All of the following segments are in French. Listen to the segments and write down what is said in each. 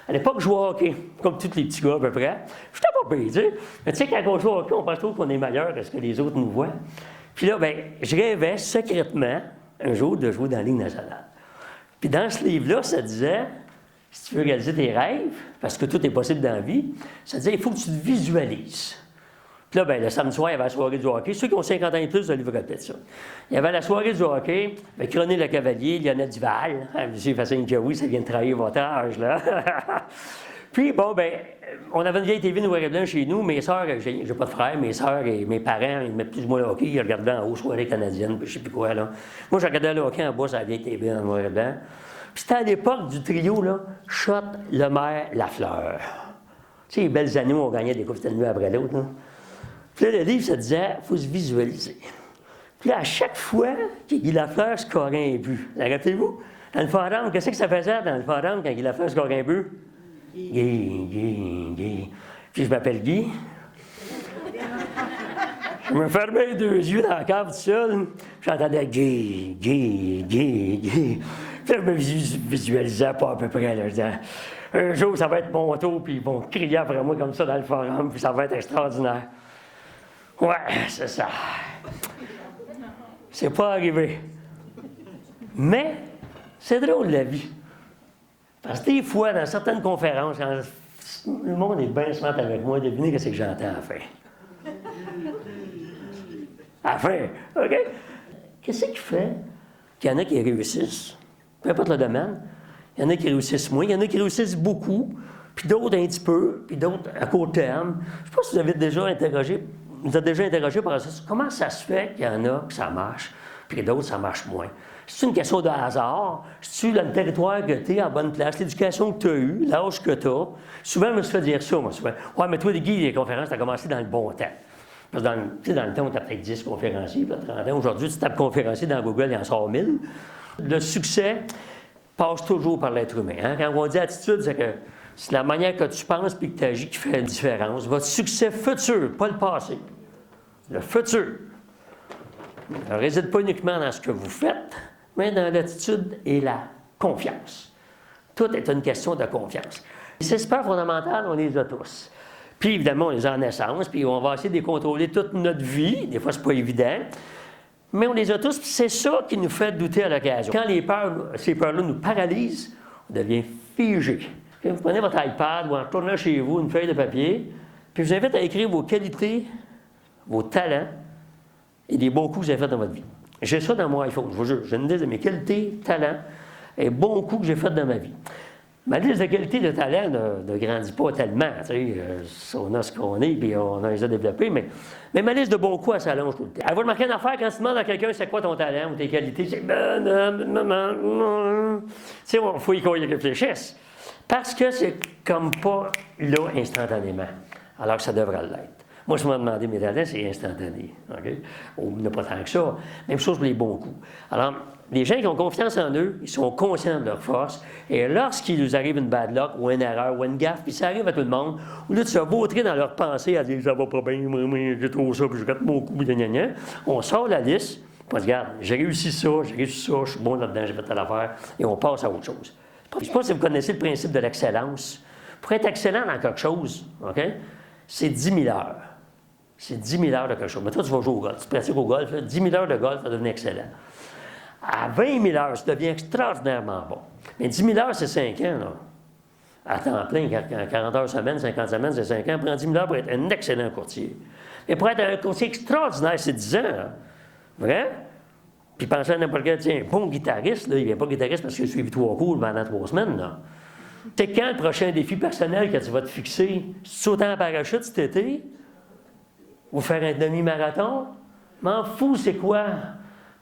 À l'époque, je jouais au hockey, comme tous les petits gars à peu près. J'étais pas payé, tu sais. Mais tu sais, quand on joue au hockey, on pense toujours qu'on est meilleur que ce que les autres nous voient. Puis là, ben, je rêvais secrètement, un jour, de jouer dans la Ligue nationale. Puis dans ce livre-là, ça disait, si tu veux réaliser tes rêves, parce que tout est possible dans la vie, ça disait, il faut que tu te visualises. Puis là, ben, le samedi soir, il y avait la soirée du hockey. Ceux qui ont 50 ans et plus, le livre répète ça. Il y avait la soirée du hockey, avec René Le Cavalier, Lionel Duval. C'est facile que oui, ça vient de trahir votre âge, là. Puis, bon, ben, on avait une vieille TV noir et blanc chez nous. Mes sœurs, j'ai pas de frères, mes sœurs et mes parents, ils mettaient plus ou moins le hockey, ils regardaient en haut, soirée canadienne, puis je sais plus quoi, là. Moi, je regardais le hockey en bas, sur la vieille TV en noir et blanc. Puis c'était à l'époque du trio, là, Schott, Lemaire, Lafleur. Tu sais, les belles années où on gagnait des coupes Stanley après l'autre, là. Puis là, le livre, ça disait, il faut se visualiser. Puis là, à chaque fois que Guy Lafleur scorait un but, rappelez-vous, dans le forum, qu'est-ce que ça faisait dans le forum quand Guy Lafleur scorait un but? Guy. Puis je m'appelle Guy. Je me fermais les deux yeux dans la cave tout seul. J'entendais Guy. Puis là, je me visualisais pas à peu près. Là, je disais, un jour, ça va être mon tour, puis ils vont crier après moi comme ça dans le forum, puis ça va être extraordinaire. Ouais, c'est ça. C'est pas arrivé. Mais c'est drôle la vie. Parce que des fois, dans certaines conférences, quand le monde est bien smart avec moi, devinez ce que j'entends à la fin. À la fin, OK? Qu'est-ce qui fait qu'il y en a qui réussissent? Peu importe le domaine. Il y en a qui réussissent moins, il y en a qui réussissent beaucoup, puis d'autres un petit peu, puis d'autres à court terme. Je ne sais pas si vous avez déjà interrogé par ça. Comment ça se fait qu'il y en a que ça marche, puis d'autres, ça marche moins? C'est une question de hasard. C'est-tu le territoire que tu es, en bonne place, l'éducation que tu as eue, l'âge que tu as? Souvent, je me suis fait dire ça, moi, souvent. Ouais, mais toi, Guy, les conférences, tu as commencé dans le bon temps. Parce que dans le temps, tu as peut-être 10 conférenciers, puis 30 ans. Aujourd'hui, tu tapes conférencier dans Google, il en sort 1000. Le succès passe toujours par l'être humain. Hein? Quand on dit attitude, c'est que c'est la manière que tu penses et que tu agis qui fait la différence. Votre succès futur, pas le passé. Le futur ne réside pas uniquement dans ce que vous faites, mais dans l'attitude et la confiance. Tout est une question de confiance. C'est super fondamental, on les a tous. Puis évidemment, on les a en naissance, puis on va essayer de les contrôler toute notre vie. Des fois, c'est pas évident. Mais on les a tous, puis c'est ça qui nous fait douter à l'occasion. Quand ces peurs-là nous paralysent, on devient figé. Vous prenez votre iPad ou en retournant chez vous une feuille de papier, puis je vous invite à écrire vos qualités, vos talents et les bons coups que vous avez faits dans votre vie. J'ai ça dans mon iPhone, je vous jure. J'ai une liste de mes qualités, talents et bons coups que j'ai faits dans ma vie. Ma liste de qualités et de talents ne grandit pas tellement. On a ce qu'on est, puis on a les a développés, mais ma liste de bons coups, elle s'allonge tout le temps. Elle va remarquer une affaire quand tu demandes à quelqu'un c'est quoi ton talent ou tes qualités, c'est il faut y réfléchisse. Parce que c'est comme pas là instantanément, alors que ça devrait l'être. Moi, je me demandé mes talents, c'est instantané. Okay? On n'a pas tant que ça. Même chose pour les bons coups. Alors, les gens qui ont confiance en eux, ils sont conscients de leur force. Et lorsqu'il nous arrive une bad luck ou une erreur ou une gaffe, puis ça arrive à tout le monde, au lieu de se vautrer dans leur pensée à dire ça va pas bien, j'ai trop ça, puis je rate mon coup, on sort la liste, puis on se regarde, j'ai réussi ça, je suis bon là-dedans, j'ai fait telle affaire, et on passe à autre chose. Je ne sais pas si vous connaissez le principe de l'excellence. Pour être excellent dans quelque chose, okay, c'est 10 000 heures. C'est 10 000 heures de quelque chose. Mais toi, tu vas jouer au golf, tu pratiques au golf, 10 000 heures de golf, ça devient excellent. À 20 000 heures, ça devient extraordinairement bon. Mais 10 000 heures, c'est 5 ans, là. À temps plein, 40 heures semaine, 50 semaines, c'est 5 ans. Prends 10 000 heures pour être un excellent courtier. Mais pour être un courtier extraordinaire, c'est 10 ans, là. Vrai? Puis pensez à n'importe quel, tiens, bon guitariste, là, il ne vient pas guitariste parce qu'il a suivi 3 cours pendant 3 semaines, là. C'est quand le prochain défi personnel que tu vas te fixer? Sauter en parachute cet été? Ou faire un demi-marathon? M'en fous, c'est quoi?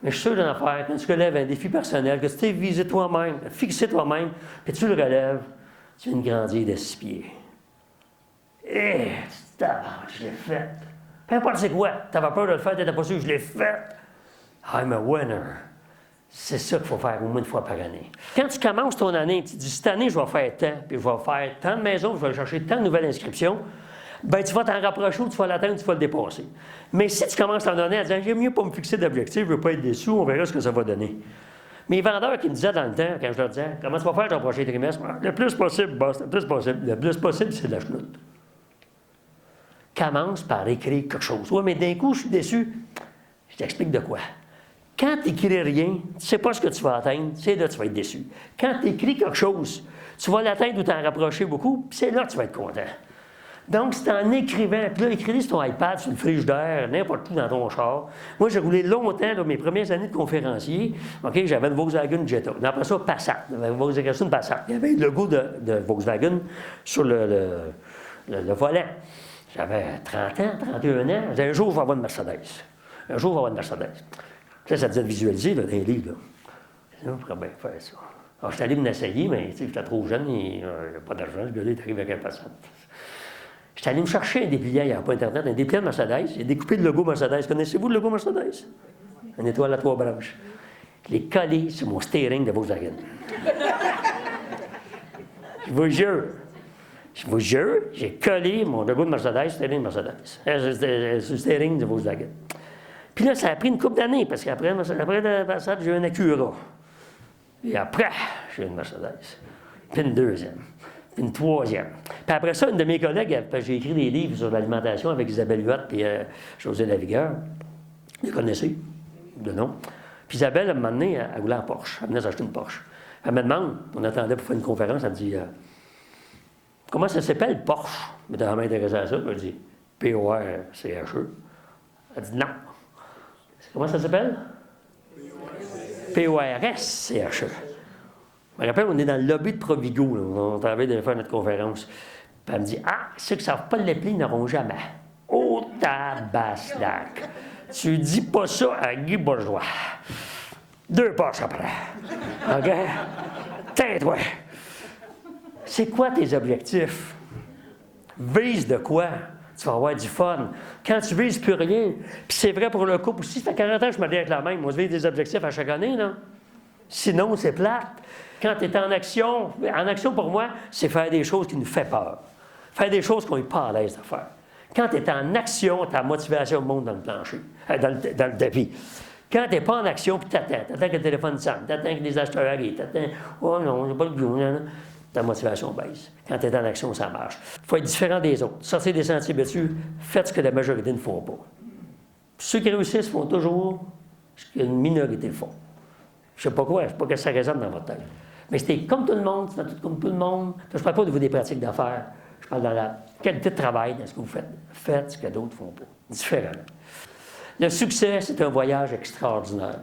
Mais je suis sûr d'une affaire, quand tu relèves un défi personnel, que tu t'es visé toi-même, fixé toi-même, puis tu le relèves, tu viens de grandir de 6 pieds. Je l'ai fait. Peu importe c'est quoi, tu avais peur de le faire, tu n'étais pas sûr, je l'ai fait. I'm a winner. C'est ça qu'il faut faire au moins une fois par année. Quand tu commences ton année, tu dis, cette année, je vais faire tant, puis je vais faire tant de maisons, je vais chercher tant de nouvelles inscriptions, bien, tu vas t'en rapprocher ou tu vas l'atteindre, tu vas le dépasser. Mais si tu commences ton année en disant, j'aime mieux pas me fixer d'objectif, je ne veux pas être déçu, on verra ce que ça va donner. Mes vendeurs qui me disaient dans le temps, quand je leur disais, comment tu vas faire ton prochain trimestre? Le plus possible, boss, le plus possible. Le plus possible, c'est de la chenoute. Commence par écrire quelque chose. Oui, mais d'un coup, je suis déçu. Je t'explique de quoi. Quand tu n'écris rien, tu ne sais pas ce que tu vas atteindre, c'est là que tu vas être déçu. Quand tu écris quelque chose, tu vas l'atteindre ou t'en rapprocher beaucoup, puis c'est là que tu vas être content. Donc, c'est en écrivant, puis là, écris sur ton iPad, sur le frigidaire, n'importe où dans ton char. Moi, j'ai roulé longtemps, là, mes premières années de conférencier. OK, j'avais une Volkswagen Jetta. Après ça, Passat. Une Volkswagen Passat. Il y avait le logo de Volkswagen sur le volant. J'avais 30 ans, 31 ans. Un jour, je vais avoir une Mercedes. Un jour, je vais avoir une Mercedes. Là, ça disait de visualiser là, dans les livres. Là, je pourrais bien faire ça. Alors, je suis allé me l'essayer, mais j'étais trop jeune, il n'y a pas d'argent. Ce gars-là est arrivé avec un Passat. Je suis allé me chercher un dépliant, il n'y avait pas Internet, un dépliant de Mercedes. J'ai découpé le logo Mercedes. Connaissez-vous le logo Mercedes? Une étoile à 3 branches. Je l'ai collé sur mon steering de Volkswagen. Je vous jure, j'ai collé mon logo de Mercedes, steering de Mercedes. Sur le steering de Volkswagen. Puis là, ça a pris une couple d'années, parce qu'après le Passat, j'ai eu un Acura. Et après, j'ai eu une Mercedes. Puis une deuxième. Une troisième. Puis après ça, une de mes collègues, j'ai écrit des livres sur l'alimentation avec Isabelle Huot et José Lavigueur. Vous les connaissez, de nom. Puis Isabelle, à un moment donné, elle voulait un Porsche. Elle venait s'acheter une Porsche. Elle me demande, on attendait pour faire une conférence, elle me dit comment ça s'appelle, Porsche? Je m'étais vraiment intéressé à ça. Elle dit P-O-R-C-H-E. Elle dit non. Comment ça s'appelle? P-O-R-S-C-H-E. Je me rappelle, on est dans le lobby de Provigo, là, on travaille de faire notre conférence. Puis elle me dit ceux qui ne savent pas l'appeler n'auront jamais. Oh, tabaslac! Tu dis pas ça à Guy Bourgeois. 2 Porsche après. OK? Tais-toi! C'est quoi tes objectifs? Vise de quoi? Tu vas avoir du fun. Quand tu vises plus rien, puis c'est vrai pour le couple aussi, ça fait 40 ans que je me dis avec la même. On se vise des objectifs à chaque année, là. Sinon, c'est plate. Quand tu es en action pour moi, c'est faire des choses qui nous font peur. Faire des choses qu'on n'est pas à l'aise de faire. Quand tu es en action, ta motivation monte dans le plancher, dans le tapis. Quand tu n'es pas en action, puis tu attends que le téléphone sonne, tu attends que les acheteurs arrivent, tu attends, oh non, j'ai pas le goût, ta motivation baisse. Quand tu es en action, ça marche. Il faut être différent des autres. Sortir des sentiers battus, faites ce que la majorité ne font pas. Ceux qui réussissent font toujours ce qu'une minorité font. Je ne sais pas quoi, je ne sais pas que ça résonne dans votre tête. Mais c'était comme tout le monde, c'est tout comme tout le monde. Je ne parle pas de vous des pratiques d'affaires. Je parle dans la qualité de travail, dans ce que vous faites. Faites ce que d'autres ne font pas. Différemment. Le succès, c'est un voyage extraordinaire.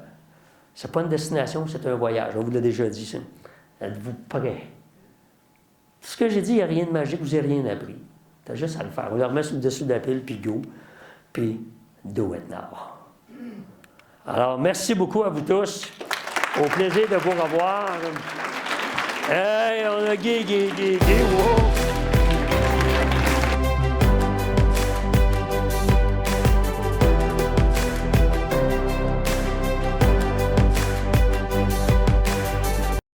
Ce n'est pas une destination, c'est un voyage. On vous l'a déjà dit, ça. Êtes-vous prêt? Ce que j'ai dit, il n'y a rien de magique, vous n'avez rien appris. Tu as juste à le faire. On le remet sur le dessus de la pile, puis go. Puis do it now. Alors, merci beaucoup à vous tous. Au plaisir de vous revoir. Hey, on a gay, wow!